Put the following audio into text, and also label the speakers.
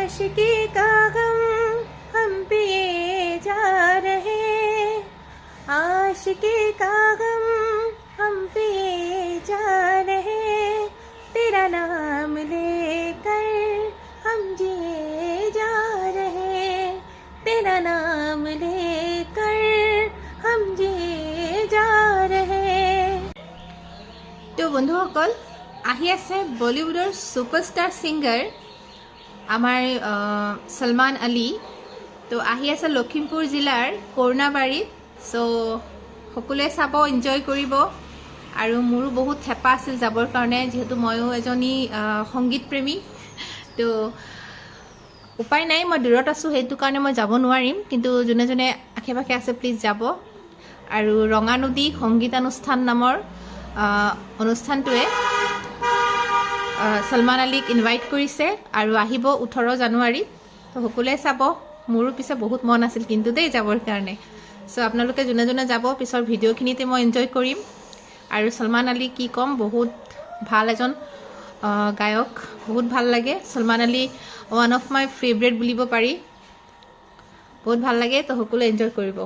Speaker 1: आशिकी का गम हम पिए जा रहे आशिकी का गम हम पिए जा रहे तेरा नाम लेकर हम जिए जा रहे तेरा नाम लेकर हम जिए जा रहे। तो বন্ধুসকল আহি আছে বলিউডৰ সুপাৰষ্টাৰ সিঙ্গাৰ আমাৰ সলমান আলী। তো আহি আছে লখিমপুৰ জিলাৰ কৰ্ণাবাৰীত। সো সকলোৱে চাব, এনজয় কৰিব। আৰু মোৰো বহুত হেঁপা আছিল যাবৰ কাৰণে, যিহেতু ময়ো এজনী সংগীত প্ৰেমী। তো উপায় নাই, মই দূৰত আছোঁ, সেইটো কাৰণে মই যাব নোৱাৰিম। কিন্তু যোনে যোনে আশে পাশে আছে প্লিজ যাব। আৰু ৰঙা নদী সংগীতানুষ্ঠান নামৰ অনুষ্ঠানটোৱে সলমান আলীক ইনভাইট কৰিছে আৰু আহিব 18 জানুৱাৰীত। তো সকলোৱে চাব। মোৰো পিছে বহুত মন আছিল কিন্তু দেই যাবৰ কাৰণে। সো আপোনালোকে যোনে যোনে যাব, পিছৰ ভিডিঅ'খিনিতে মই এনজয় কৰিম। আৰু সলমান আলী কি ক'ম, বহুত ভাল এজন গায়ক, বহুত ভাল লাগে। Salman Ali one of my favourite বুলিব পাৰি, বহুত ভাল লাগে। তো সকলোৱে এনজয় কৰিব।